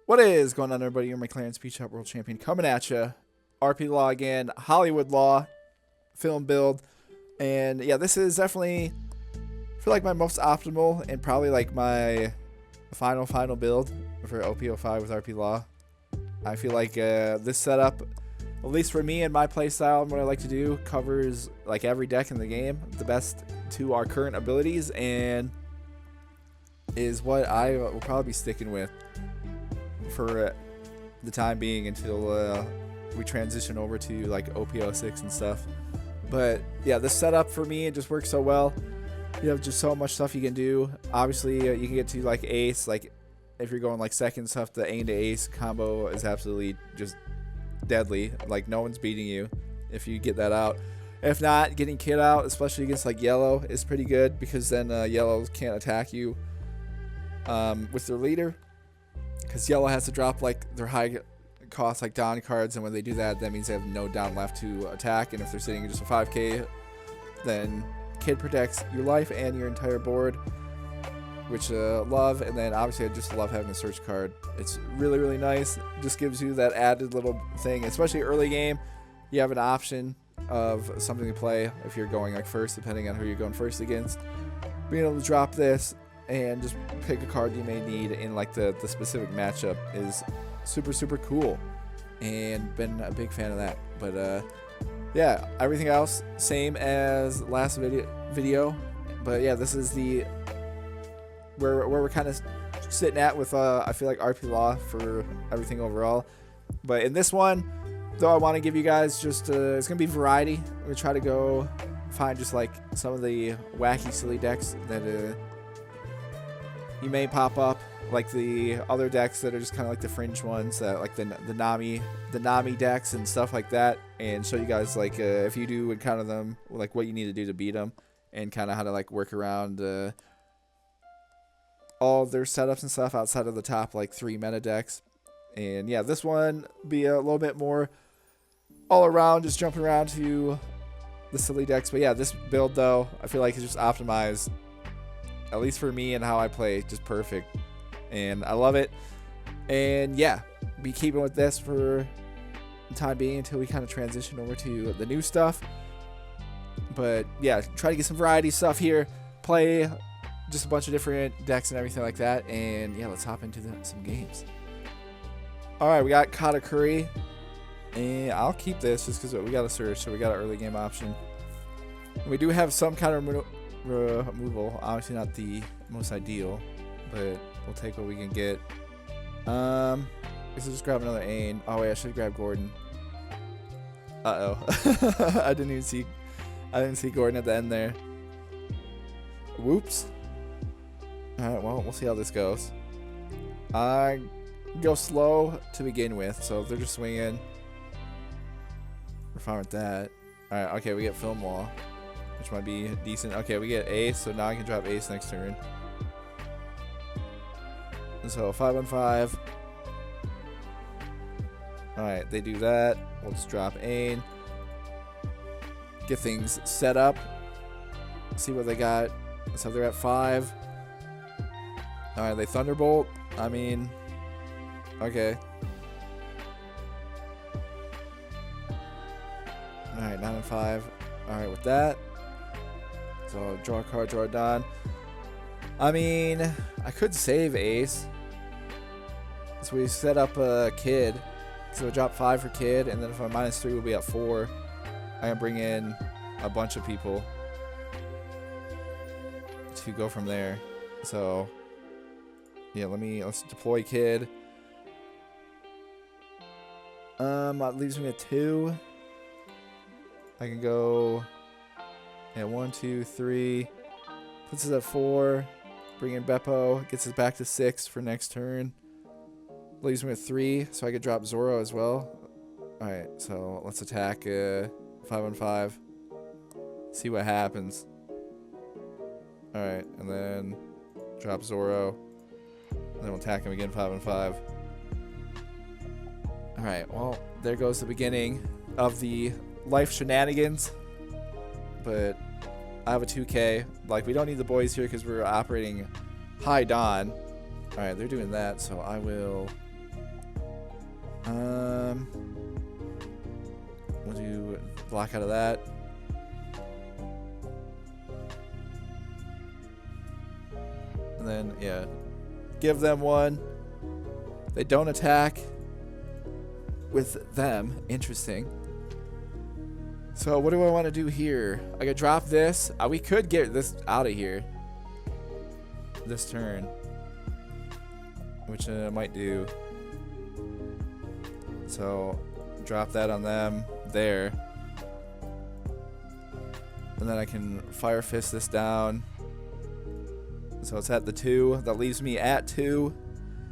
What is going on, everybody? You're my Clarence Speech Shop World Champion coming at you. RP Law again, Hollywood Law, film build. And yeah, this is definitely, I feel like my most optimal and probably like my final build for OP05 with RP Law. I feel like this setup, at least for me and my playstyle and what I like to do, covers like every deck in the game, the best to our current abilities, and is what I will probably be sticking with for the time being until we transition over to like OP06 and stuff. But yeah, this setup for me, it just works so well. You have just so much stuff you can do. Obviously, you can get to like ace. Like if you're going like second stuff, the aim to ace combo is absolutely just deadly. Like no one's beating you if you get that out. If not, getting kid out, especially against like yellow, is pretty good because then yellow can't attack you with their leader. Because yellow has to drop like their high cost like down cards, and when they do that, that means they have no down left to attack. And if they're sitting in just a 5k, then kid protects your life and your entire board, which love. And then obviously I just love having a search card. It's really nice. Just gives you that added little thing, especially early game. You have an option of something to play if you're going like first, depending on who you're going first against. Being able to drop this and just pick a card you may need in like the specific matchup is super cool, and been a big fan of that. But yeah, everything else same as last video. But yeah, this is the where we're kind of sitting at with I feel like RP Law for everything overall. But in this one though, I want to give you guys just it's gonna be variety. I'm gonna try to go find just like some of the wacky silly decks that you may pop up, like the other decks that are just kind of like the fringe ones, like the Nami decks and stuff like that, and show you guys like if you do encounter them, like what you need to do to beat them, and kind of how to like work around all their setups and stuff outside of the top like 3 meta decks. And yeah, this one be a little bit more all around, just jumping around to the silly decks. But yeah, this build though, I feel like it's just optimized, at least for me and how I play, just perfect, and I love it. And yeah, be keeping with this for the time being until we kind of transition over to the new stuff. But yeah, try to get some variety stuff here, play just a bunch of different decks and everything like that. And yeah, let's hop into some games. Alright, we got Katakuri, and I'll keep this just because we got a search, so we got an early game option. We do have some kind of removal, obviously not the most ideal, but we'll take what we can get. Let's just grab another Ain. Oh wait, I should grab Gordon. I didn't see Gordon at the end there. Whoops. Alright, well, we'll see how this goes. I go slow to begin with, so if they're just swinging, we're fine with that. Alright, okay, we get Film Wall, which might be decent. Okay, we get ace, so now I can drop ace next turn. So 5 on 5. Alright, they do that. We'll just drop Ain. Get things set up. See what they got. So they're at 5. Alright, they Thunderbolt. I mean, okay. Alright, 9 on 5. Alright, with that. So draw a card, draw it down. I mean, I could save ace. So we set up a kid. So we'll drop 5 for kid, and then if I'm -3, we'll be at 4. I can bring in a bunch of people to go from there. So yeah, let's deploy kid. That leaves me at 2. I can go. Yeah, 1, 2, 3. Puts us at 4. Bring in Beppo. Gets us back to 6 for next turn. Leaves me at 3, so I could drop Zoro as well. Alright, so let's attack 5 on 5. See what happens. Alright, and then drop Zoro. And then we'll attack him again 5 on 5. Alright, well, there goes the beginning of the life shenanigans. But I have a 2k. Like, we don't need the boys here because we're operating high dawn. Alright, they're doing that, so I will We'll do block out of that. And then, yeah, give them one. They don't attack with them. Interesting. So what do I want to do here? I could drop this. We could get this out of here this turn, which I might do. So drop that on them there. And then I can Fire Fist this down. So it's at the 2. That leaves me at 2.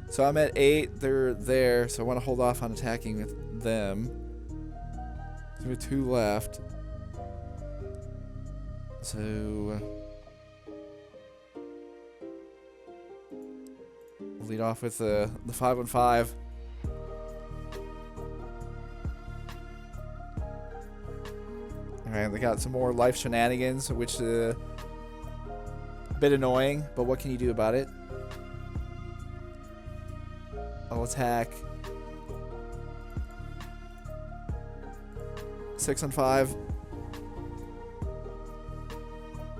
So I'm at 8. They're there. So I want to hold off on attacking with them. So we have 2 left. So we'll lead off with the 5-on-5. Alright, they got some more life shenanigans, which a bit annoying, but what can you do about it? I'll attack 6-on-5.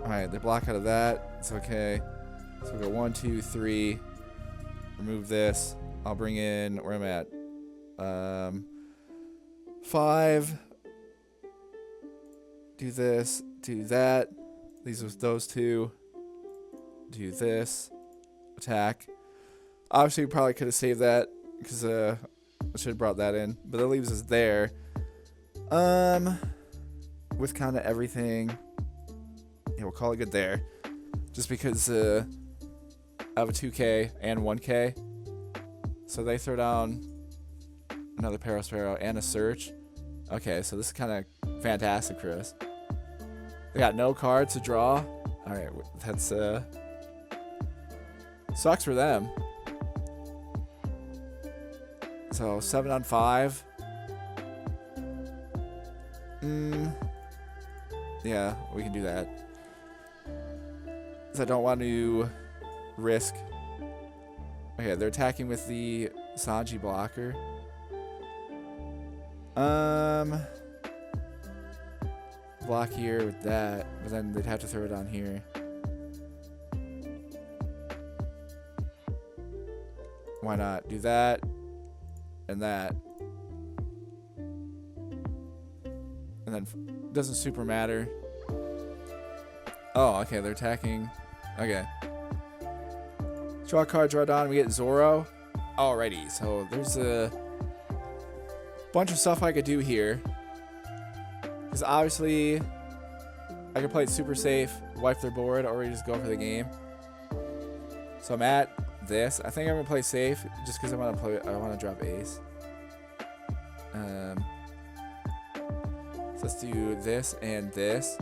Alright, they block out of that. It's okay. So we'll go 1, 2, 3. Remove this. I'll bring in where I'm at. 5. Do this. Do that. These are those 2. Do this. Attack. Obviously, we probably could have saved that because I should have brought that in, but that leaves us there. With kind of everything. Yeah, we'll call it good there. Just because I have a 2K and 1K. So they throw down another Parasparrow and a Search. Okay, so this is kind of fantastic for us. They got no cards to draw. Alright, that's sucks for them. So 7-on-5. Yeah, we can do that. I don't want to risk. Okay, they're attacking with the Sanji blocker. Block here with that, but then they'd have to throw it on here. Why not do that and that? And then doesn't super matter. Oh, okay, they're attacking. Okay. Draw a card, draw down, we get Zoro. Alrighty, so there's a bunch of stuff I could do here. Because obviously, I could play it super safe, wipe their board, or just go for the game. So I'm at this. I think I'm gonna play safe, just because I want to drop Ace. So let's do this and this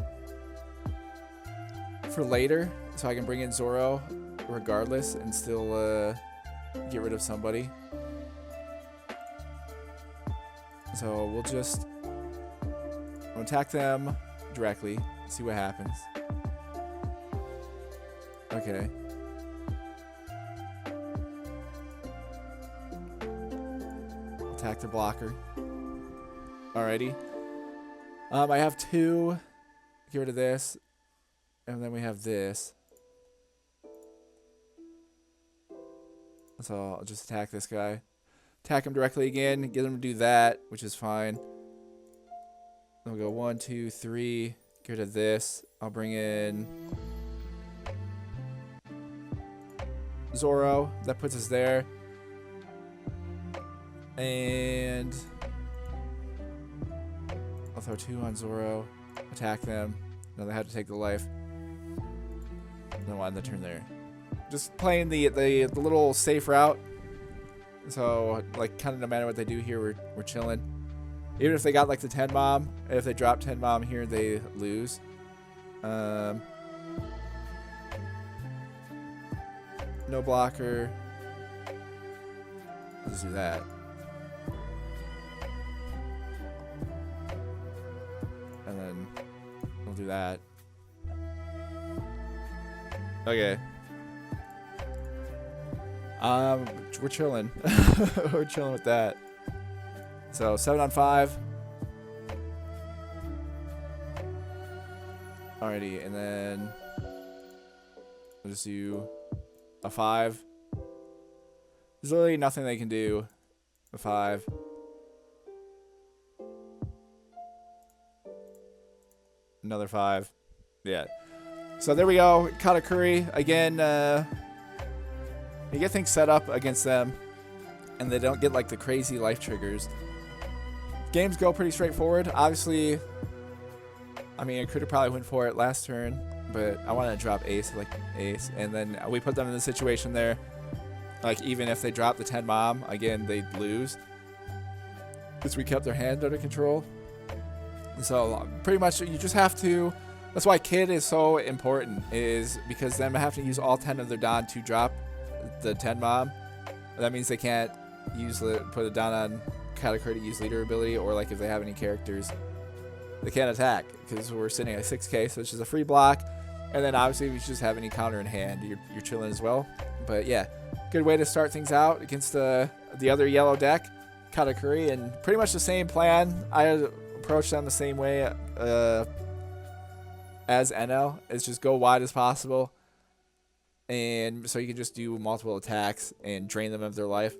for later, so I can bring in Zoro regardless and still get rid of somebody. So we'll just attack them directly, see what happens. Okay. Attack the blocker. Alrighty. I have 2. Get rid of this. And then we have this. So I'll just attack this guy. Attack him directly again. Get him to do that, which is fine. Then we'll go 1, 2, 3. Get rid of this. I'll bring in Zoro. That puts us there. And I'll throw 2 on Zoro. Attack them. Now they have to take the life. Then we'll end the turn there. Just playing the little safe route. So, like, kind of no matter what they do here, we're chilling. Even if they got, like, the 10 bomb, if they drop 10 bomb here, they lose. No blocker. Let's do that. And then we'll do that. Okay. We're chilling. We're chilling with that. So 7 on 5. Alrighty, and then we'll just do a 5. There's literally nothing they can do. A 5. Another 5. Yeah. So there we go. Katakuri. Again, you get things set up against them, and they don't get like the crazy life triggers. Games go pretty straightforward. Obviously, I mean, I could have probably went for it last turn, but I wanted to drop ace, like ace, and then we put them in the situation there. Like, even if they drop the 10 mom, again, they'd lose. Because we kept their hand under control. So, pretty much, you just have to... That's why Kid is so important, is because them have to use all 10 of their Don to drop the 10 mom. That means they can't put it down on Katakuri to use leader ability, or like if they have any characters, they can't attack, because we're sitting at 6k, so it's just a free block. And then obviously if you just have any counter in hand, you're chilling as well. But yeah, good way to start things out against the other yellow deck, Katakuri, and pretty much the same plan. I approached them the same way as NL, is just go wide as possible, and so you can just do multiple attacks and drain them of their life,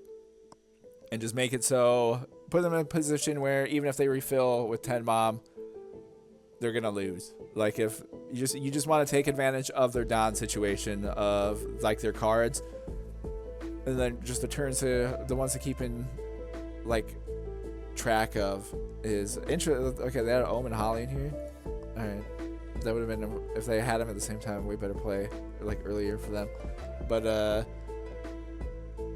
and just make it so, put them in a position where even if they refill with 10 mom, they're gonna lose. Like, if you just want to take advantage of their Don situation of like their cards, and then just the turns to the ones to keep in like track of is okay, they had an Omen Holly in here. All right, that would have been, if they had them at the same time, way better play like earlier for them. But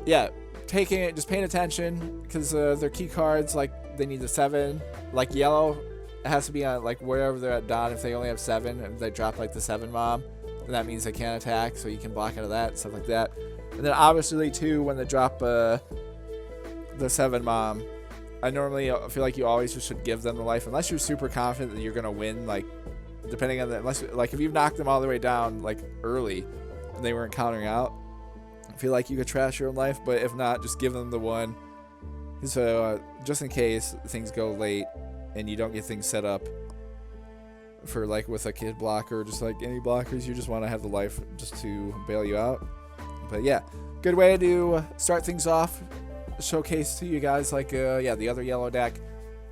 yeah, taking it, just paying attention, because their key cards, like they need the 7, like yellow, it has to be on like wherever they're at Don. If they only have 7 and they drop like the 7 mom, then that means they can't attack, so you can block out of that, stuff like that. And then obviously too, when they drop the 7 mom, I normally feel like you always just should give them the life, unless you're super confident that you're gonna win. Like, depending on unless like if you've knocked them all the way down like early and they weren't countering out, I feel like you could trash your own life. But if not, just give them the 1. So just in case things go late and you don't get things set up for like with a Kid blocker, just like any blockers, you just want to have the life just to bail you out. But yeah, good way to start things off. Showcase to you guys like yeah, the other yellow deck.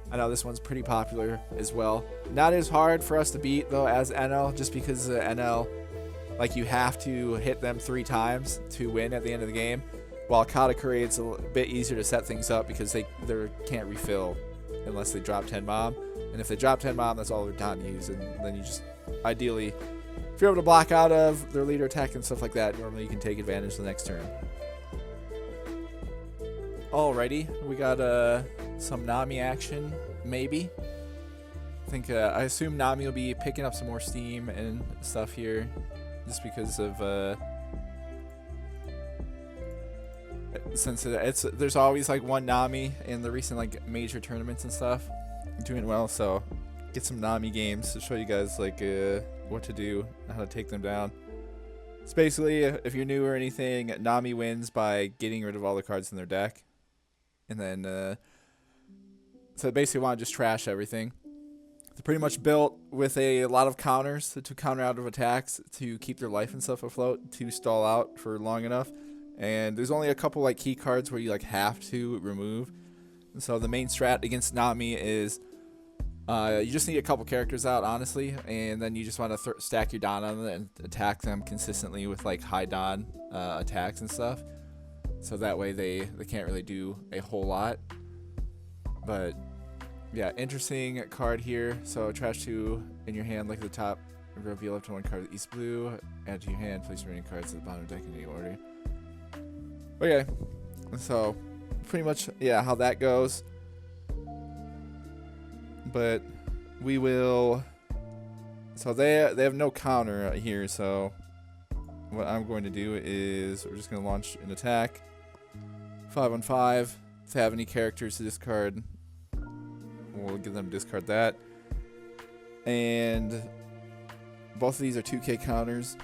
I know this one's pretty popular as well. Not as hard for us to beat though as NL, just because NL, like, you have to hit them 3 times to win at the end of the game. While Katakuri, it's a bit easier to set things up because they can't refill unless they drop 10 mom. And if they drop 10 mom, that's all they're done use. And then you just, ideally, if you're able to block out of their leader attack and stuff like that, normally you can take advantage the next turn. Alrighty, we got some Nami action, maybe. I think I assume Nami will be picking up some more steam and stuff here, just because of since there's always like one Nami in the recent like major tournaments and stuff doing well. So get some Nami games to show you guys like what to do, how to take them down. It's basically, if you're new or anything, Nami wins by getting rid of all the cards in their deck. And then, so basically want to just trash everything. They're pretty much built with a lot of counters to counter out of attacks, to keep their life and stuff afloat, to stall out for long enough. And there's only a couple like key cards where you like have to remove. And so the main strat against Nami is you just need a couple characters out, honestly, and then you just want to stack your Don on them and attack them consistently with like high Don attacks and stuff. So that way they can't really do a whole lot. But yeah, interesting card here. So trash 2 in your hand, like at the top, reveal up to 1 card with East Blue, add to your hand, place remaining cards at the bottom of the deck in any order. Okay, so pretty much, yeah, how that goes. But we will, so they have no counter here, so what I'm going to do is we're just going to launch an attack. 5 on 5. If they have any characters to discard, we'll give them to discard that. And both of these are 2k counters.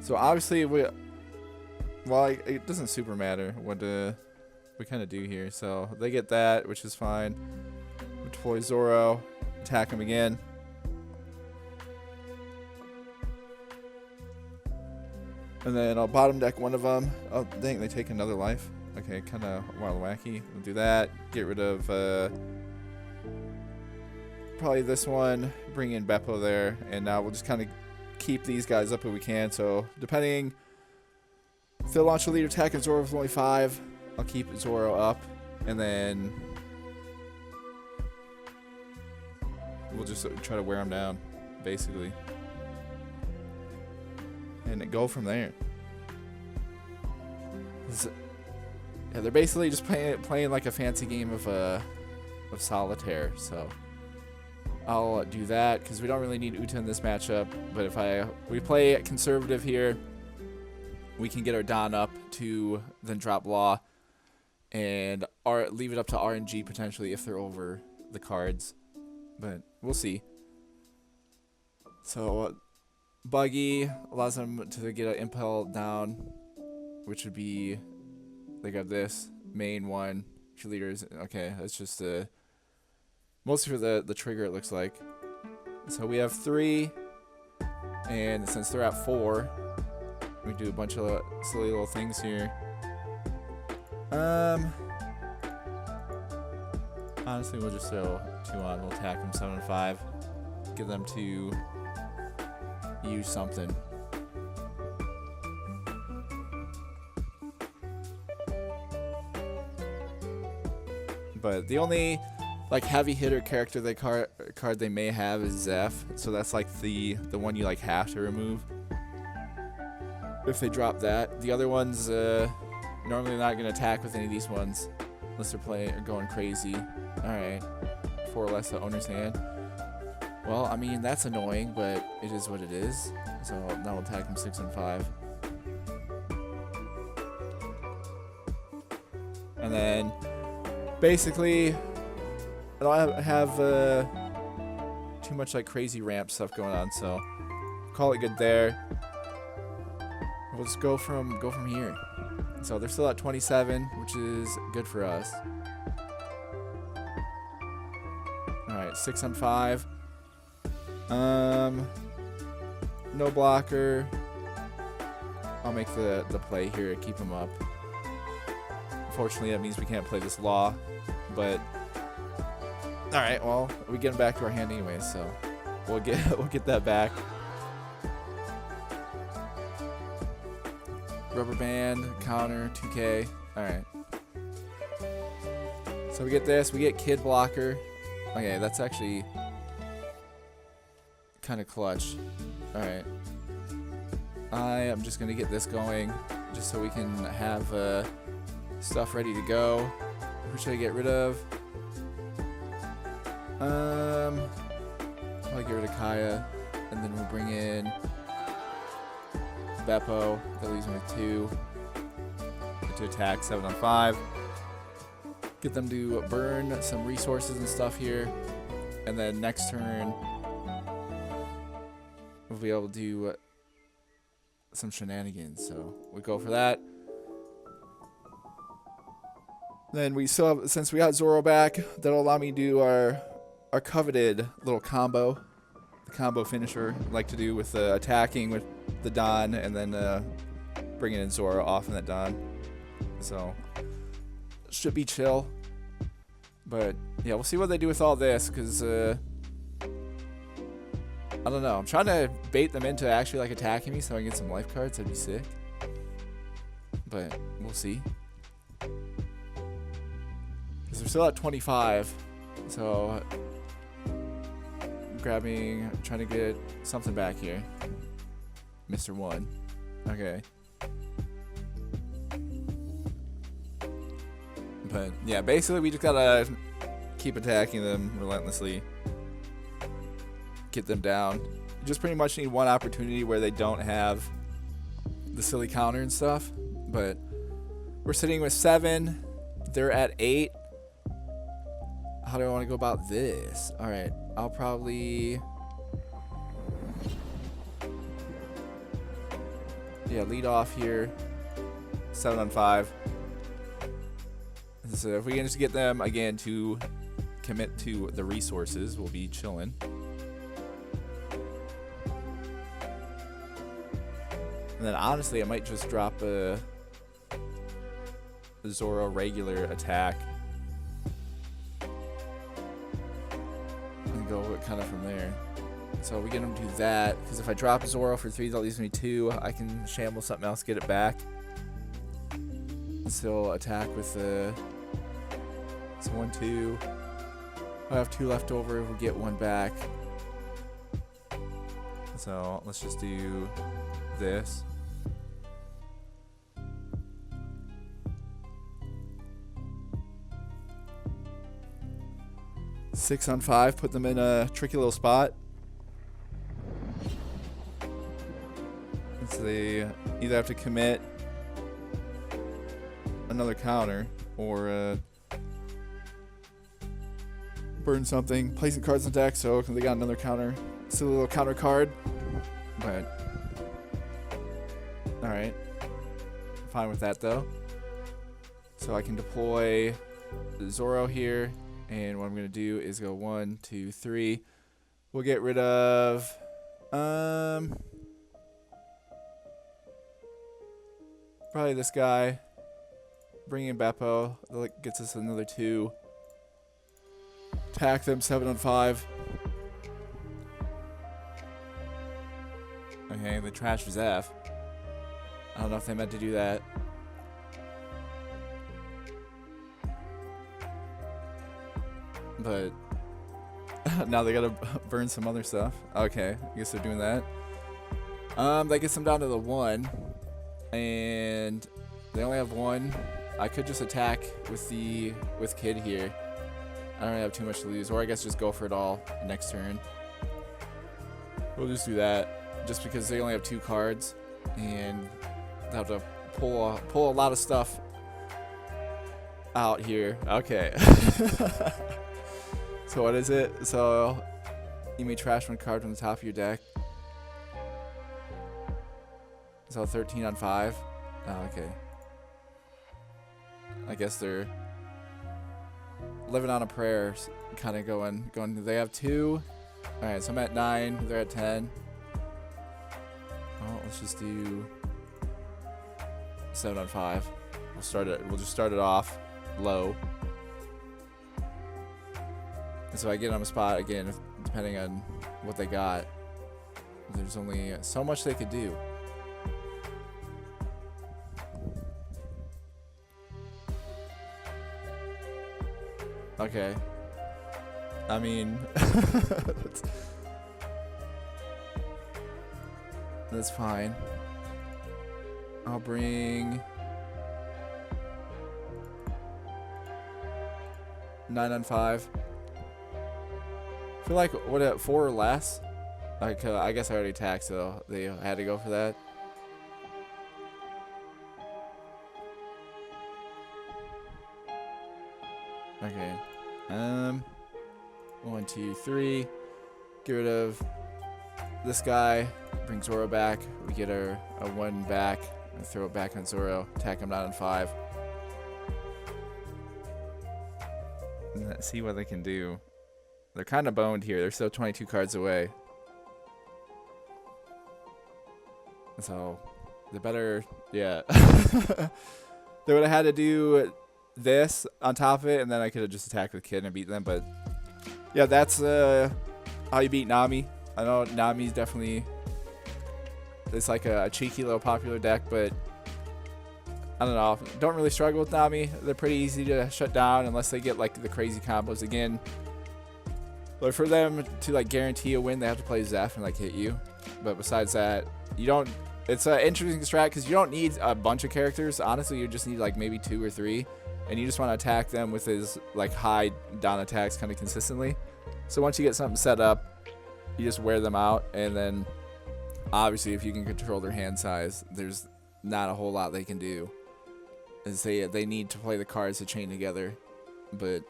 So obviously, well, it doesn't super matter what We kind of do here. So they get that, which is fine. We deploy Zoro. Attack him again. And then I'll bottom deck one of them. Oh, dang, they take another life. Okay, kind of wild wacky. We'll do that. Get rid of probably this one. Bring in Beppo there. And now we'll just kind of keep these guys up if we can. So depending, if they'll launch a leader attack and Zoro with only 5, I'll keep Zoro up. And then we'll just try to wear them down, basically. And go from there. Yeah, they're basically just playing like a fancy game of solitaire. So I'll do that because we don't really need Uta in this matchup. But if we play conservative here, we can get our Don up to then drop Law and leave it up to RNG potentially if they're over the cards. But we'll see. So Buggy allows them to get an impel down, which would be, they got this main one, cheerleaders. Okay, that's just mostly for the trigger, it looks like. So we have 3, and since they're at 4, we do a bunch of silly little things here. Honestly, we'll just throw 2 on. We'll attack them 7 and 5. Get them to use something. But the only like heavy hitter character card they may have is Zeph. So that's like the one you like have to remove if they drop that. The other ones normally not gonna attack with any of these ones unless they're playing or going crazy. Alright. 4 less to owner's hand. Well, I mean, that's annoying, but it is what it is. So now we'll attack him 6 and 5. And then, basically, I don't have too much like crazy ramp stuff going on, so call it good there. We'll just go from here. So they're still at 27, which is good for us. All right, 6 on 5. No blocker. I'll make the play here to keep him up. Unfortunately, that means we can't play this Law, but all right. Well, we get him back to our hand anyway, so we'll get that back. Rubber band, counter, 2K. All right. So we get this. We get kid blocker. Okay, that's actually kind of clutch. All right. I am just gonna get this going, just so we can have stuff ready to go. Who should I get rid of? I'll get rid of Kaya, and then we'll bring in Beppo. That leaves me with 2. Get to attack 7 on 5. Get them to burn some resources and stuff here, and then next turn we'll be able to do some shenanigans. So we go for that. Then we still have, since we got Zoro back, that'll allow me to do our coveted little combo, the combo finisher I like to do with attacking with the Don and then bringing in Zoro off in that Don. So should be chill. But yeah, we'll see what they do with all this, because I don't know. I'm trying to bait them into actually like attacking me so I can get some life cards. That'd be sick. But we'll see. Because they're still at 25. So trying to get something back here. Mr. 1. Okay. But yeah, basically we just gotta keep attacking them relentlessly. Get them down. You just pretty much need one opportunity where they don't have the silly counter and stuff. But we're sitting with 7. They're at 8. How do I want to go about this? Alright, I'll probably... yeah, lead off here. 7 on 5. So if we can just get them again to commit to the resources, we'll be chilling. And then honestly, I might just drop a Zoro regular attack and go kind of from there. So we get him to do that, because if I drop Zoro for 3, that leaves me 2. I can shamble something else, get it back. Still attack with the. It's 1, 2. I have 2 left over. We'll get 1 back. So let's just do this. Six on 5. Put them in a tricky little spot. So they either have to commit another counter or burn something, placing cards on deck, so they got another counter. Still a little counter card, but alright. Fine with that though. So I can deploy the Zoro here, and what I'm going to do is go 1, 2, 3. We'll get rid of probably this guy. Bring in Beppo. That gets us another 2. Attack them 7 on 5. Okay, the trash was F. I don't know if they meant to do that. But now they gotta burn some other stuff. Okay, I guess they're doing that. That gets them down to the 1. And they only have 1. I could just attack with Kid here. I don't really have too much to lose, or I guess just go for it all next turn. We'll just do that, just because they only have 2 cards, and they have to pull a lot of stuff out here. Okay. So what is it? So you may trash 1 card from the top of your deck. So 13 on 5. Oh, okay. I guess they're living on a prayer, kind of going. They have 2. All right, so I'm at 9. They're at 10. Well, let's just do 7 on 5. We'll start it. We'll just start it off low. And so I get on a spot again, depending on what they got. There's only so much they could do. Okay. I mean, that's fine. I'll bring 9 on 5. I feel like, what, 4 or less? Like, I guess I already attacked, so they had to go for that. Okay. 1, 2, 3. Get rid of this guy. Bring Zoro back. We get a 1 back. And throw it back on Zoro. Attack him 9 on 5. And let's see what they can do. They're kind of boned here. They're still 22 cards away. So, they better, yeah. They would have had to do this on top of it, and then I could have just attacked with Kid and beat them. But yeah, that's how you beat Nami. I know Nami's definitely, it's like a cheeky little popular deck, but I don't know. Don't really struggle with Nami. They're pretty easy to shut down unless they get like the crazy combos again. But for them to like guarantee a win, they have to play Zeph and like hit you. But besides that, you don't. It's an interesting strat because you don't need a bunch of characters. Honestly, you just need like maybe 2 or 3, and you just want to attack them with his like high down attacks kind of consistently. So once you get something set up, you just wear them out, and then obviously if you can control their hand size, there's not a whole lot they can do. As they need to play the cards to chain together. But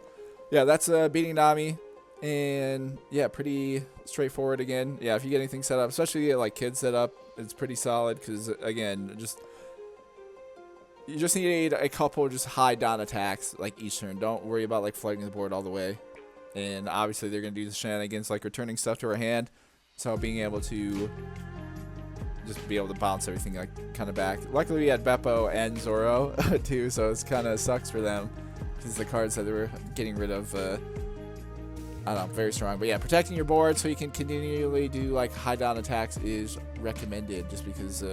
yeah, that's beating Nami. And yeah, pretty straightforward again. Yeah, if you get anything set up, especially like Kid set up, it's pretty solid because again, just You just need a couple just high down attacks like each turn. Don't worry about like flooding the board all the way. And obviously they're gonna do the shenanigans like returning stuff to our hand. So being able to just be able to bounce everything like kind of back. Luckily we had Beppo and Zoro too, so it's kind of sucks for them because the cards that they were getting rid of. I don't know, very strong. But yeah, protecting your board so you can continually do like high down attacks is recommended just because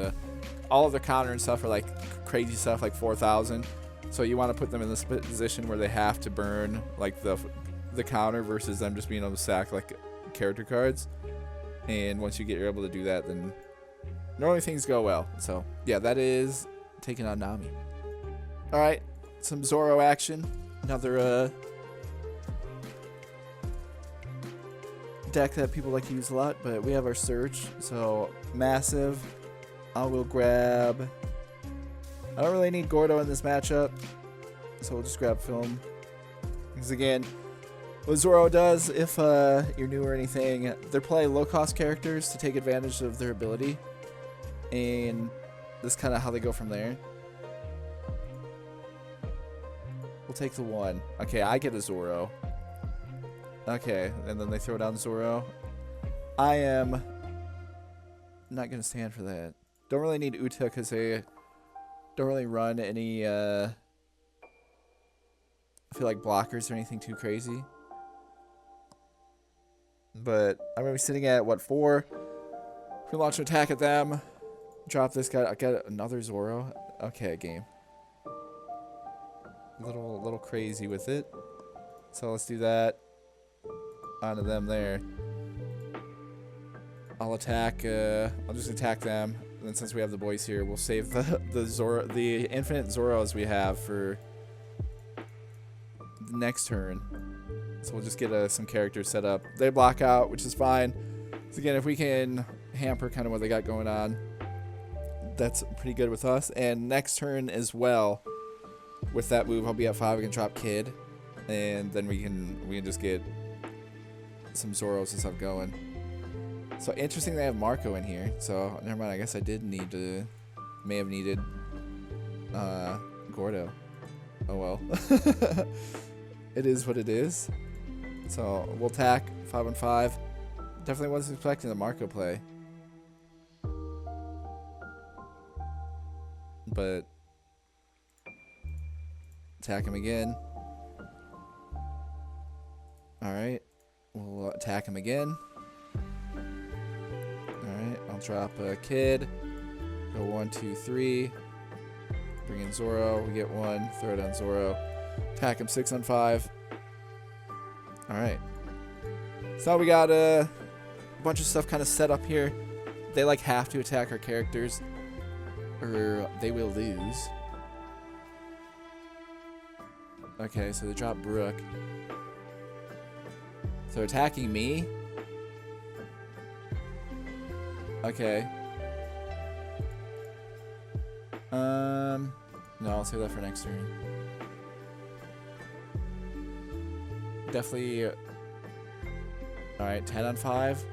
all of the counter and stuff are like crazy stuff like 4,000. So you want to put them in this position where they have to burn like the counter versus them just being able to sack like character cards. And once you're able to do that, then normally things go well. So yeah, that is taking on Nami. All right, some Zoro action. Another deck that people like to use a lot, but we have our Surge, so massive. I will grab. I don't really need Gordo in this matchup, so we'll just grab Film. Because again, what Zoro does, if you're new or anything, they're playing low-cost characters to take advantage of their ability, and that's kind of how they go from there. We'll take the 1. Okay, I get a Zoro. Okay, and then they throw down Zoro. I am not going to stand for that. Don't really need Uta because they don't really run any, I feel like blockers or anything too crazy. But I'm going to be sitting at, what, 4? We launch an attack at them. Drop this guy. I got another Zoro. Okay, game. A little crazy with it. So let's do that. Onto them there. I'll attack. I'll just attack them. And then since we have the boys here, we'll save the infinite Zoros we have for the next turn. So we'll just get some characters set up. They block out, which is fine. So again, if we can hamper kind of what they got going on, that's pretty good with us. And next turn as well, with that move, I'll be at 5. We can drop Kid, and then we can just get some Zoros and stuff going. So interesting they have Marco in here. So never mind. I guess I may have needed Gordo. Oh well. It is what it is. So we'll attack 5 on 5. Definitely wasn't expecting the Marco play, but attack him again. All right. We'll attack him again. Alright, I'll drop a Kid. Go 1, 2, 3. Bring in Zoro. We get 1. Throw it on Zoro. Attack him 6 on 5. Alright. So we got a bunch of stuff kind of set up here. They like have to attack our characters, or they will lose. Okay, so they drop Brook. So attacking me? Okay. No, I'll save that for next turn. Definitely. Alright, 10 on 5.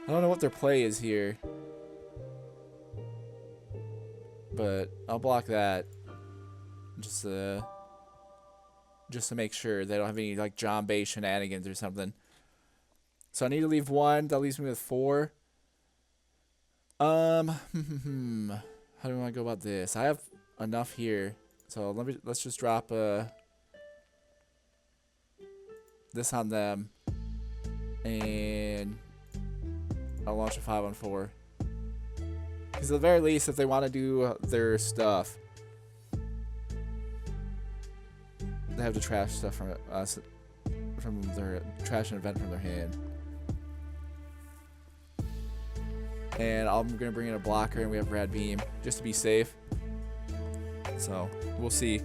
I don't know what their play is here, but I'll block that. Just to make sure they don't have any like John Bay shenanigans or something. So I need to leave 1. That leaves me with 4. How do I want to go about this? I have enough here, so let's just drop this on them, and I'll launch a 5 on 4. Because at the very least, if they want to do their stuff, they have to trash stuff from us, from their trash an event from their hand. And I'm gonna bring in a blocker, and we have Rad Beam just to be safe. So we'll see.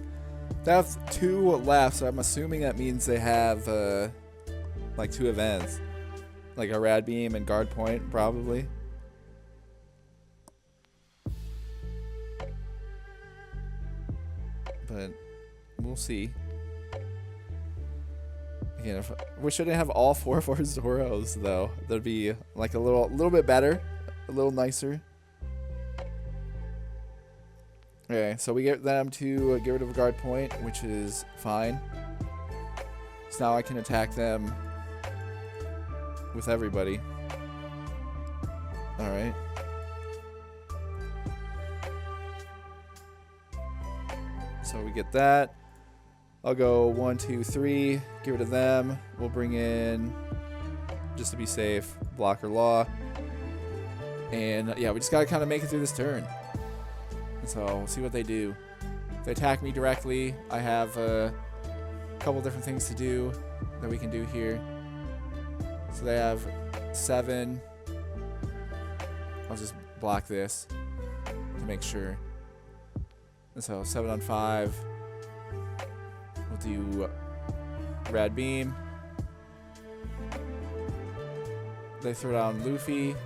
They have 2 left, so I'm assuming that means they have like 2 events, like a Rad Beam and Guard Point, probably. But we'll see. Again, if we shouldn't have all 4 of our Zoros though. That'd be like a little bit better, a little nicer. Okay, so we get them to get rid of a guard point, which is fine. So now I can attack them with everybody. Alright. So we get that. I'll go 1, 2, 3. Get rid of them. We'll bring in, just to be safe, blocker law. And yeah, we just gotta kind of make it through this turn. So we'll see what they do. If they attack me directly, I have a couple different things to do that we can do here. So they have 7. I'll just block this to make sure. So 7 on 5. We'll do Red Beam. They throw down Luffy,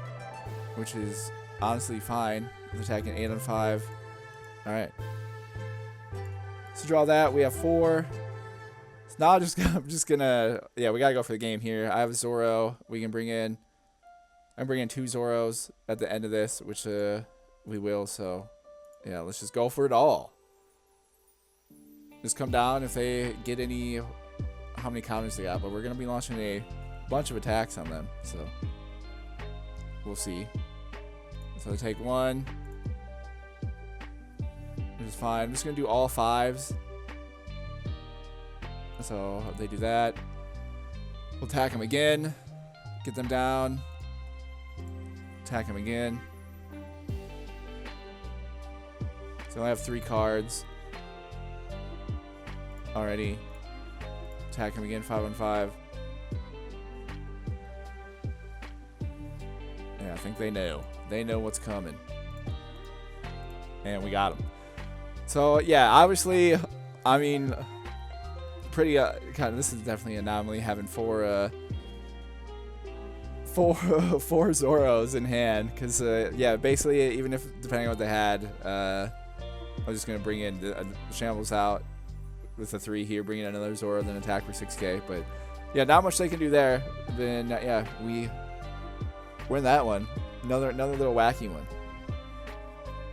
which is honestly fine. He's attacking 8 on 5. Alright. So draw that. We have 4. So now I'm just gonna, yeah, we gotta go for the game here. I have Zoro. We can bring in, I'm bringing 2 Zoros at the end of this, which we will. So yeah, let's just go for it all. Just come down if they get any, how many counters they got. But we're gonna be launching a bunch of attacks on them, so we'll see. So they take 1, which is fine. I'm just gonna do all 5s. So they do that. We'll attack them again. Get them down. Attack them again. So I have 3 cards already. Attack him again, 5 on 5. Yeah, I think they know. They know what's coming. And we got them. So yeah, obviously, I mean, pretty kind of, this is definitely an anomaly having 4 Zoros in hand, because yeah, basically, even if depending on what they had, I'm just gonna bring in the Shambles out with the 3 here, bring in another Zoro, then attack for 6k. But yeah, not much they can do there. Then yeah, we win that one. Another little wacky one.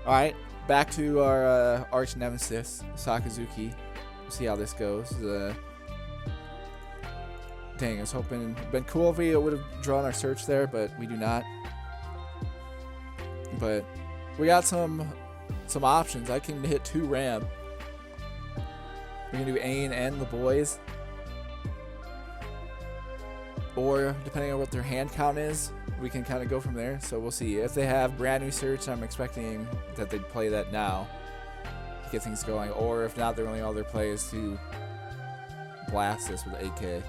All right, back to our arch nemesis, Sakazuki. We'll see how this goes. Dang, I was hoping it'd been cool if we would have drawn our search there, but we do not. But we got some options. I can hit 2 Ram. We can do Ain and the boys. Or depending on what their hand count is, we can kind of go from there. So we'll see. If they have brand new search, I'm expecting that they'd play that now to get things going. Or if not, they're only all their plays to blast this with 8k.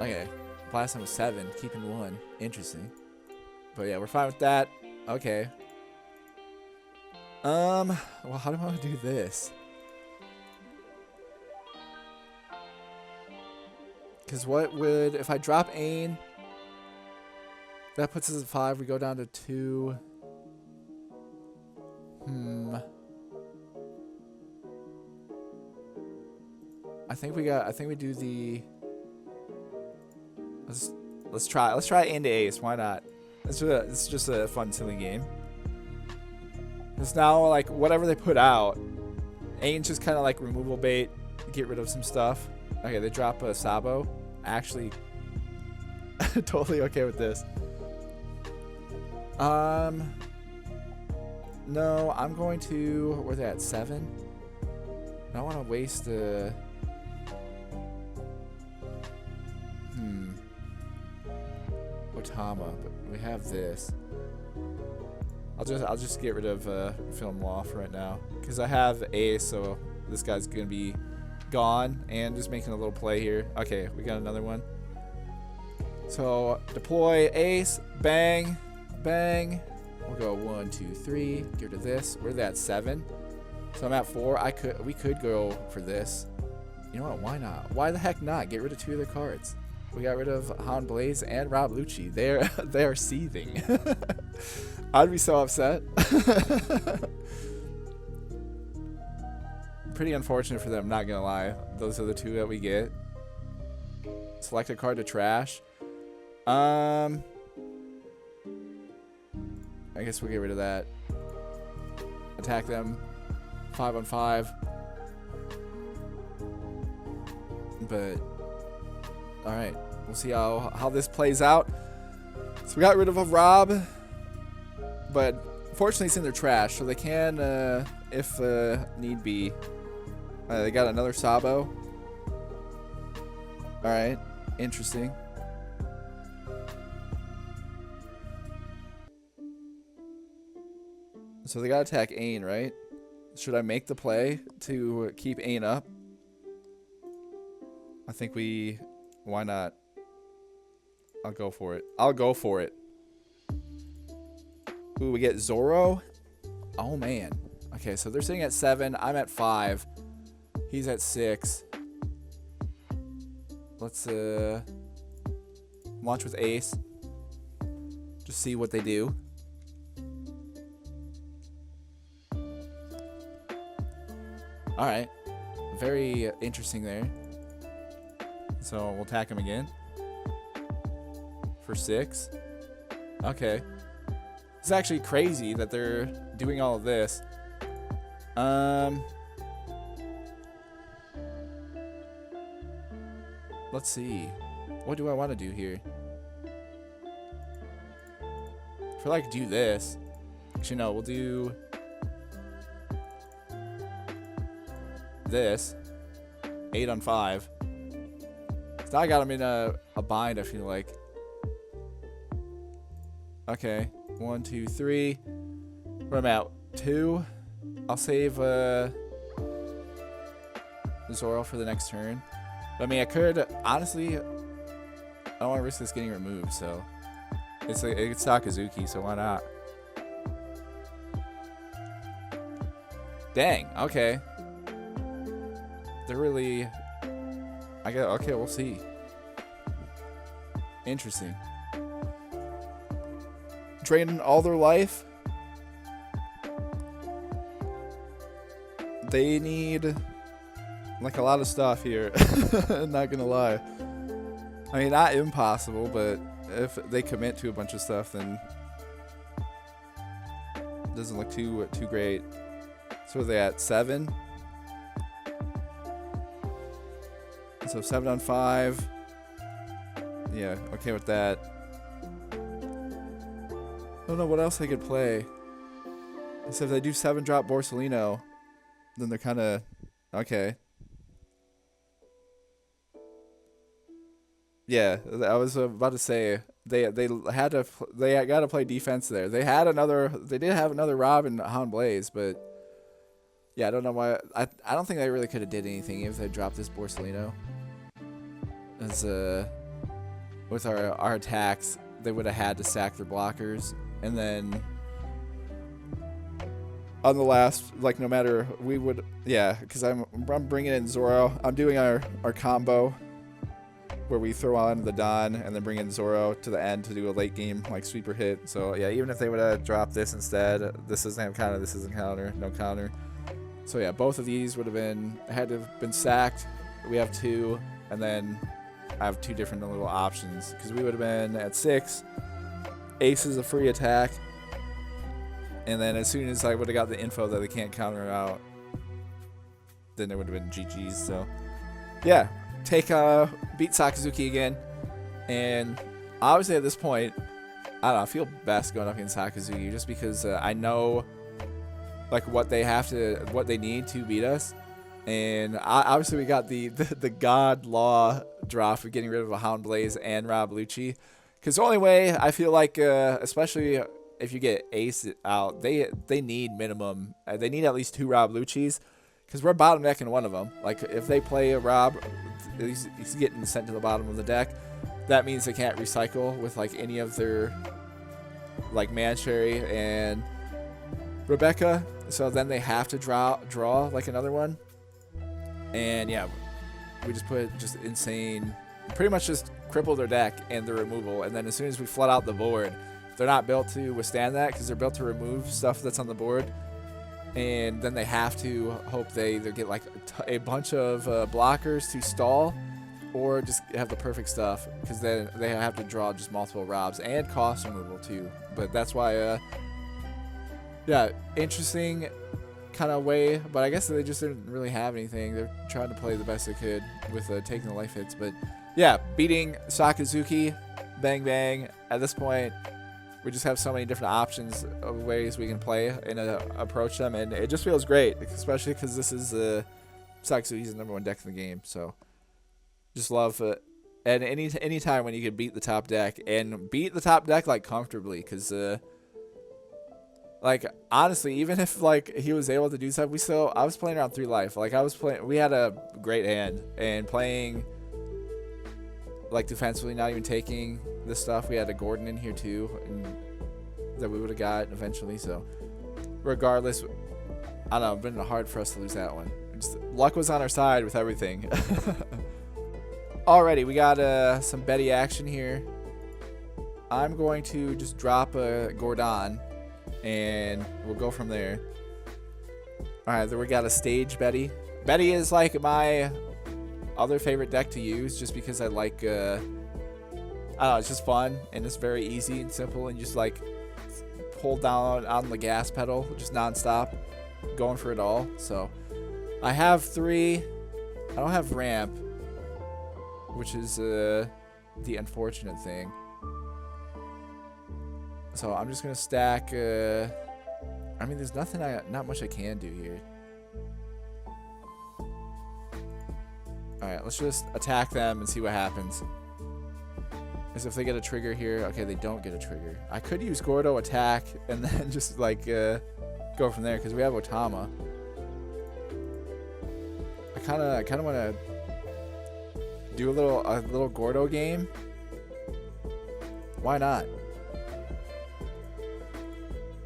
Okay, blast them with 7, keeping 1. Interesting. But yeah, we're fine with that. Okay. Well, how do I want to do this? Because what would, if I drop Ain, that puts us at 5. We go down to 2. I think we do the. Let's try Ain to Ace. Why not? It's just a fun, silly game. It's now like whatever they put out, Ain's just kind of like removal bait. Get rid of some stuff. Okay, they drop a Sabo. Actually, totally okay with this. No, I'm going to. Where they at 7? I don't want to waste the. Otama, but we have this. I'll just get rid of Film Law for right now, because I have Ace, so this guy's gonna be gone, and just making a little play here. Okay, we got another one. So deploy Ace, bang, bang. We'll go 1, 2, 3. Get rid of this. We're at 7, so I'm at 4. We could go for this. You know what? Why not? Why the heck not? Get rid of 2 of their cards. We got rid of Hound Blaze and Rob Lucci. They are seething. I'd be so upset. Pretty unfortunate for them, not gonna lie. Those are the 2 that we get. Select a card to trash. I guess we'll get rid of that. attack them 5-on-5. But all right, we'll see how this plays out. So we got rid of a Rob, but fortunately it's in their trash, so they can, if need be. They got another Sabo. All right, interesting. So they got to attack Ain, right? Should I make the play to keep Ain up? I think why not? I'll go for it. I'll go for it. Ooh, we get Zoro. Oh, man. Okay, so they're sitting at 7. I'm at 5. He's at 6. Let's launch with Ace. Just see what they do. All right. Very interesting there. So we'll attack him again. For 6. Okay. It's actually crazy that they're doing all of this. Let's see. What do I want to do here? I feel like I could do this. Actually, no. We'll do this. 8-on-5. So now I got him in a bind, I feel like. Okay. 1, 2, 3. Where am I at? 2. I'll save Zoro for the next turn. But, I mean, I could, honestly, I don't want to risk this getting removed, so. It's Sakazuki, so why not? Dang, okay. They're really, okay, we'll see. Interesting. Draining all their life. They need like a lot of stuff here. Not gonna lie. I mean, not impossible, but if they commit to a bunch of stuff, then it doesn't look too great. So are they at 7? So 7-on-5. Yeah, okay with that. I don't know what else I could play. So if they do 7-drop Borsalino, then they're kind of okay. Yeah, I was about to say they got to play defense there. They did have another Rob and Hound Blaze, but yeah, I don't know why. I don't think they really could have did anything if they dropped this Borsalino. As with our attacks, they would have had to sack their blockers, and then on the last, like, no matter, we would, yeah, because I'm bringing in Zoro. I'm doing our combo where we throw on the Don and then bring in Zoro to the end to do a late game like sweeper hit. So yeah, even if they would have dropped this instead, this doesn't have counter, this isn't counter, no counter. So yeah, both of these would have had to have been sacked. We have 2, and then I have 2 different little options because we would have been at 6. Ace is a free attack, and then as soon as I would have got the info that they can't counter out, then it would have been GG's. So yeah, beat Sakazuki again, and obviously at this point, I don't know, I feel best going up against Sakazuki just because I know like what they need to beat us. And obviously we got the God Law drop of getting rid of a Hound Blaze and Rob Lucci. Because the only way I feel like, especially if you get Ace out, they need minimum. They need at least 2 Rob Luccis. Because we're bottom decking one of them. Like if they play a Rob, he's getting sent to the bottom of the deck. That means they can't recycle with like any of their like Mancherry and Rebecca. So then they have to draw like another one. And yeah, we just put insane, pretty much just cripple their deck and the removal. And then as soon as we flood out the board, they're not built to withstand that because they're built to remove stuff that's on the board. And then they have to hope they either get like a bunch of blockers to stall or just have the perfect stuff, because then they have to draw just multiple Robs and cost removal too. But that's why, yeah, interesting kind of way, but I guess they just didn't really have anything. They're trying to play the best they could with taking the life hits, but yeah, beating Sakazuki, bang bang. At this point, we just have so many different options of ways we can play and approach them, and it just feels great, especially because this is Sakazuki's the #1 deck in the game. So just love it. And any time when you can beat the top deck and beat the top deck like comfortably, because like honestly, even if like he was able to do stuff, I was playing around 3 life. Like we had a great hand and playing like defensively, not even taking this stuff. We had a Gordon in here too, and that we would have got eventually. So regardless, I don't know, it's been hard for us to lose that one. Just, luck was on our side with everything. Alrighty, we got some Betty action here. I'm going to just drop a Gordon, and we'll go from there. Alright, then we got a stage Betty. Betty is like my other favorite deck to use, just because I like, I don't know, it's just fun, and it's very easy and simple, and just like pull down on the gas pedal, just non-stop, going for it all. So I have 3. I don't have ramp, which is the unfortunate thing. So I'm just gonna stack. I mean, there's not much I can do here. All right, let's just attack them and see what happens. As if they get a trigger here. Okay, they don't get a trigger. I could use Gordo attack and then just like go from there, because we have Otama. I kind of want to do a little Gordo game. Why not?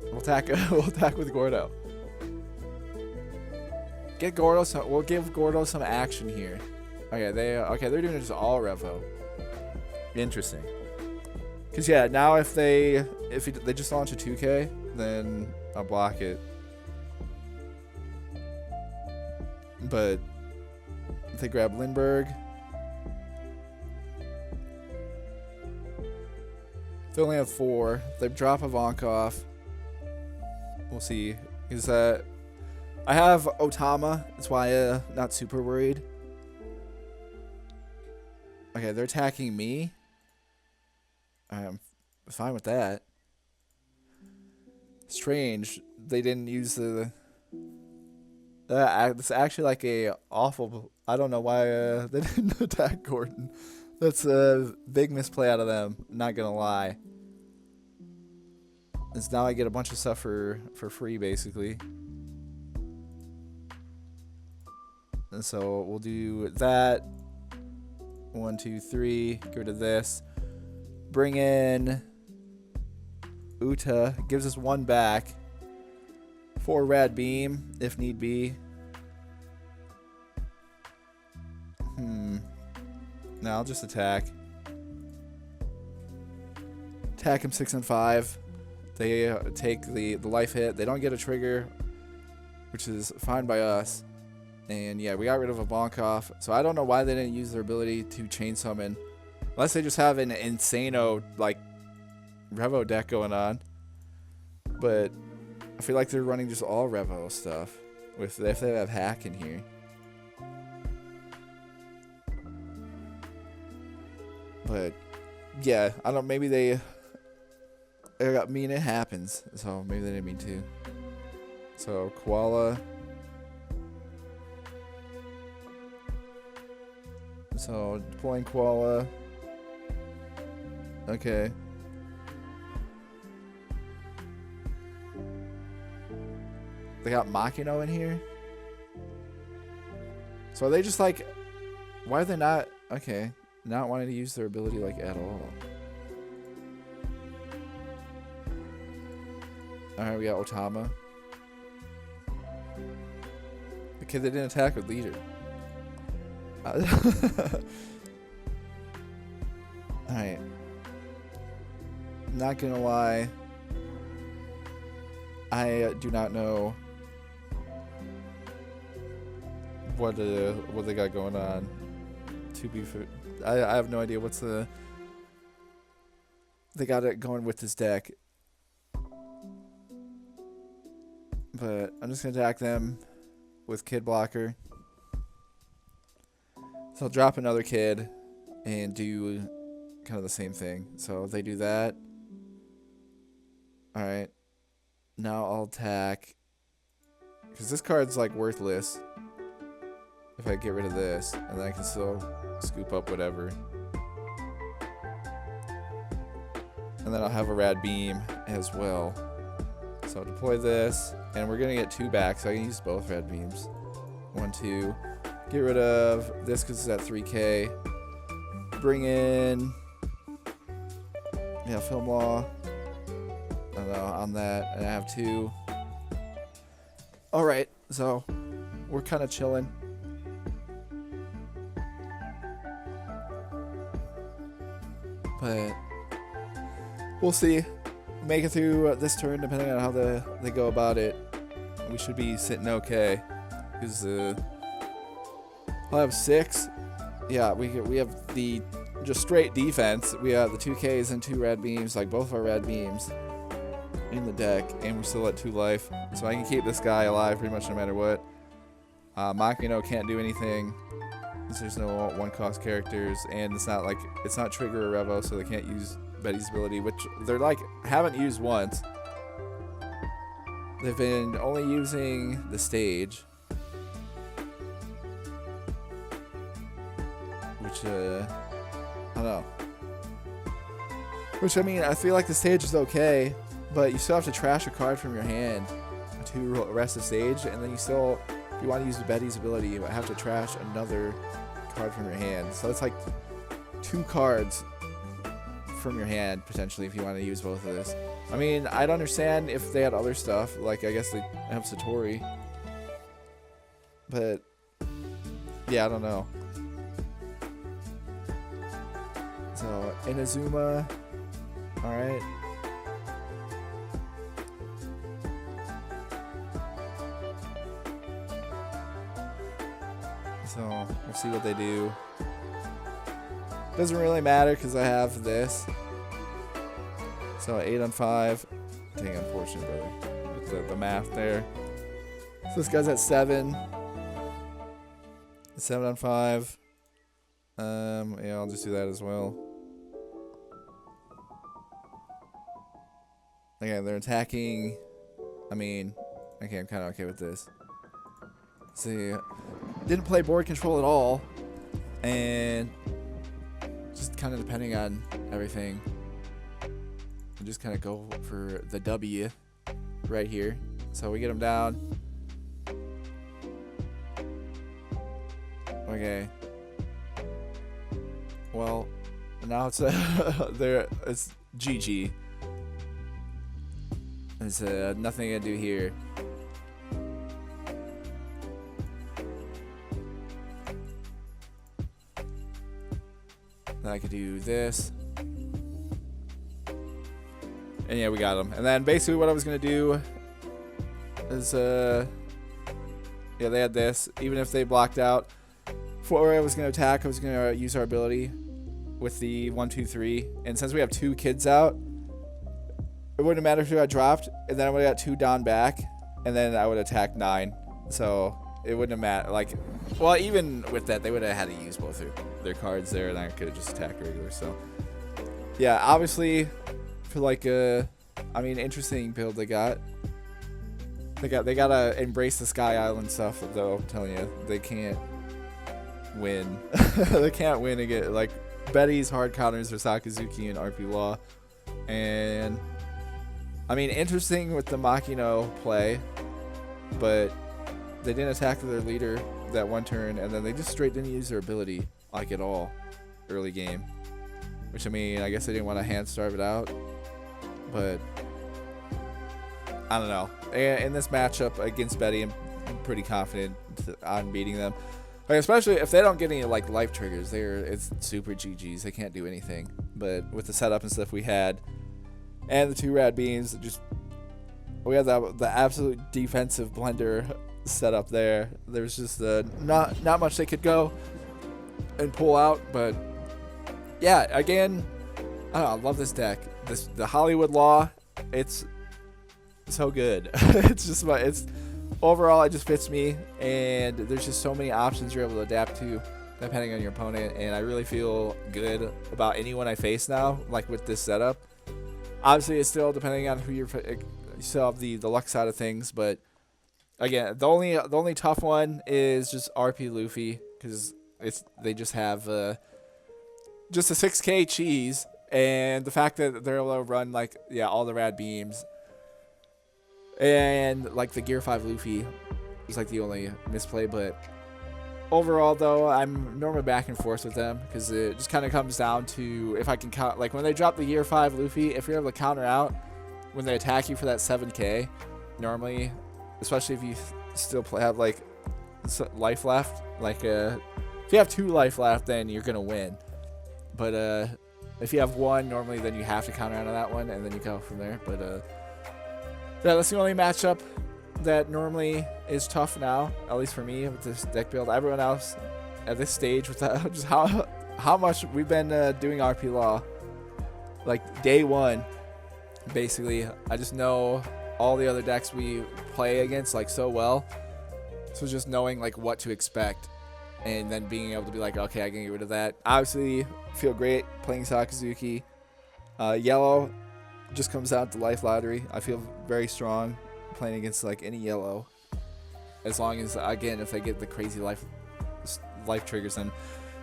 We'll attack with Gordo. Get Gordo some. We'll give Gordo some action here. Okay, they're doing it just all Revo. Interesting. Cause yeah, now if they just launch a 2K, then I'll block it. But if they grab Lindbergh, they only have 4. They drop Ivankov. We'll see. Is that I have Otama. That's why not super worried. Okay, they're attacking me. I'm fine with that. Strange, they didn't use the. It's actually like a awful. I don't know why they didn't attack Gordon. That's a big misplay out of them. Not gonna lie. It's now I get a bunch of stuff for free, basically. And so we'll do that. 1, 2, 3. Get rid of this. Bring in Uta. Gives us 1 back. 4 Rad Beam, if need be. No, I'll just attack. Attack him 6 and 5. They take the life hit. They don't get a trigger, which is fine by us. And yeah, we got rid of Ivankov. So I don't know why they didn't use their ability to chain summon. Unless they just have an insano, like, Revo deck going on. But I feel like they're running just all Revo stuff. If they have hack in here. But yeah, I don't. Maybe they. I mean, it happens. So maybe they didn't mean to. So Koala. So deploying Koala. Okay. They got Makino in here. So are they just like, why are they not, okay, not wanting to use their ability like at all? Alright, we got Otama. Okay, they didn't attack with leader. Alright. Not gonna lie. I do not know what they got going on. To be fair, I have no idea what's they got it going with this deck. But I'm just going to attack them with Kid Blocker. So I'll drop another Kid and do kind of the same thing. So they do that. Alright. Now I'll attack. Because this card's like worthless. If I get rid of this. And then I can still scoop up whatever. And then I'll have a Rad Beam as well. So I'll deploy this. And we're going to get 2 back. So I can use both Rad Beams. 1, 2. Get rid of this because it's at 3k. Bring in... yeah, Film Law. I don't know, on that. And I have 2. Alright, so we're kind of chilling. But we'll see. Make it through this turn depending on how they go about it. We should be sitting okay. Because I'll have 6. Yeah, we have the just straight defense. We have the 2Ks and 2 Rad Beams, like both our Rad Beams in the deck, and we're still at 2 life. So I can keep this guy alive pretty much no matter what. Makino can't do anything. There's no 1-cost characters, and it's not Trigger or Revo, so they can't use Betty's ability, which they're like haven't used once. They've been only using the stage, which I don't know. Which I mean, I feel like the stage is okay, but you still have to trash a card from your hand to rest the stage, and then you still, if you want to use Betty's ability, you have to trash another card from your hand. So it's like 2 cards from your hand potentially if you want to use both of this. I mean, I'd understand if they had other stuff, like I guess they have Satori, but yeah, I don't know. So Inazuma, all right. So we'll see what they do. Doesn't really matter because I have this. So 8 on 5. Dang, unfortunate, brother. With the math there. So this guy's at 7. 7 on 5. Yeah, I'll just do that as well. Okay, they're attacking. I mean, okay, I'm kind of okay with this. Let's see. Didn't play board control at all. And just kind of depending on everything. I'll just kind of go for the W right here. So we get them down. Okay. Well, now it's it's GG. There's nothing I do here. Then I could do this. And yeah, we got them. And then basically what I was going to do is, yeah, they had this. Even if they blocked out, before I was going to attack, I was going to use our ability with the 1, 2, 3. And since we have 2 kids out, it wouldn't matter if we got dropped. And then I would have got 2 down back. And then I would attack 9. So it wouldn't have mattered. Like, well, even with that, they would have had to use both their cards there. And I could have just attacked regular. So, yeah, obviously, for like I mean, interesting build they got. They gotta embrace the Sky Island stuff, though. I'm telling you, they can't win. They can't win again. Like Betty's hard counters for Sakazuki and RP Law, and I mean, interesting with the Makino play, but they didn't attack their leader that one turn, and then they just straight didn't use their ability like at all early game. Which I mean, I guess they didn't want to hand starve it out, but I don't know. In this matchup against Betty, I'm pretty confident on beating them. Like, especially if they don't get any like life triggers, it's super GGs. They can't do anything. But with the setup and stuff we had, and the 2 rad beams, we had the absolute defensive blender set up there. There's just not much they could go and pull out. But yeah, again, I don't know, I love this deck. The Hollywood Law, it's so good. It's just it's overall it just fits me, and there's just so many options you're able to adapt to depending on your opponent, and I really feel good about anyone I face now, like with this setup. Obviously, it's still depending on who you still have the luck side of things, but again, the only tough one is just RP Luffy, because they just have just a 6K cheese, and the fact that they're able to run like all the rad beams, and like the Gear 5 Luffy is like the only misplay. But overall, though, I'm normally back and forth with them, because it just kind of comes down to if I can count. Like when they drop the Gear 5 Luffy, if you're able to counter out when they attack you for that 7K, normally, especially if you still have like life left, like if you have 2 life left, then you're gonna win. But if you have 1, normally then you have to counter out on that one, and then you go from there. But yeah, that's the only matchup that normally is tough now, at least for me, with this deck build. Everyone else at this stage, with just how much we've been doing RP Law, like day 1, basically. I just know all the other decks we play against like so well, so just knowing like what to expect, and then being able to be like, okay, I can get rid of that. Obviously, feel great playing Sakazuki. Yellow just comes out to life lottery. I feel very strong playing against like any yellow, as long as, again, if they get the crazy life triggers, then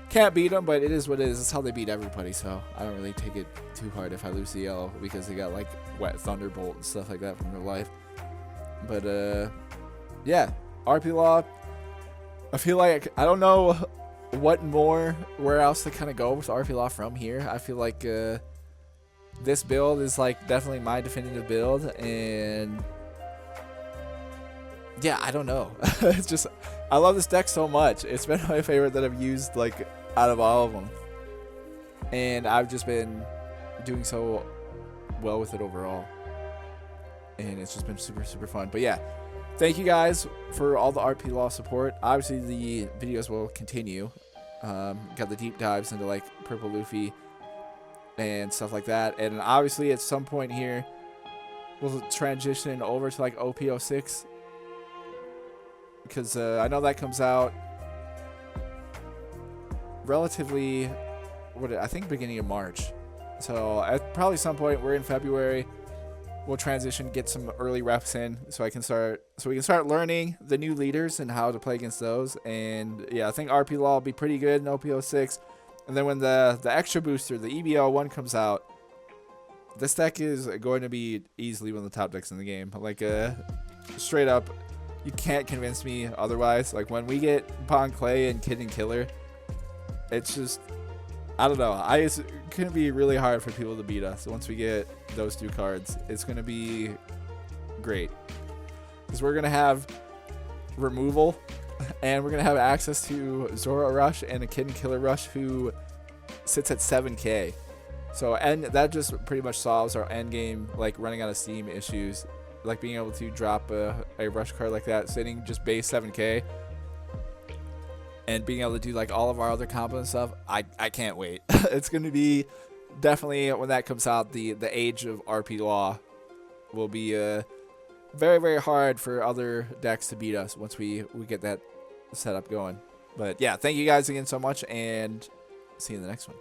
can't beat them. But it is what it is. It's how they beat everybody, so I don't really take it too hard if I lose the yellow, because they got like wet thunderbolt and stuff like that from their life. But yeah, RP Law, I feel like I don't know where else to kind of go with RP Law from here. I feel like this build is like definitely my definitive build, and yeah, I don't know. It's just, I love this deck so much. It's been my favorite that I've used like out of all of them, and I've just been doing so well with it overall, and it's just been super, super fun. But yeah, thank you guys for all the RP Law support. Obviously, the videos will continue. Got the deep dives into like Purple Luffy and stuff like that, and obviously at some point here we'll transition over to like OP06, because I know that comes out relatively, I think beginning of March. So at probably some point, we're in February, we'll transition, get some early reps in, so we can start learning the new leaders and how to play against those. And yeah, I think RP Law will be pretty good in OP06. And then when the extra booster, the EBO1 comes out, this deck is going to be easily one of the top decks in the game. Like straight up, you can't convince me otherwise. Like when we get Pong Clay and Kid and Killer, it's just, I don't know. It's going to be really hard for people to beat us once we get those 2 cards. It's going to be great, because we're going to have removal, and we're going to have access to Zoro Rush and a Kid and Killer Rush who sits at 7K. So, and that just pretty much solves our end game, like running out of steam issues, like being able to drop a rush card like that sitting just base 7K, and being able to do like all of our other combos and stuff. I can't wait. It's going to be definitely, when that comes out, the age of RP Law will be very, very hard for other decks to beat us once we get that setup going. But yeah, thank you guys again so much, and see you in the next one.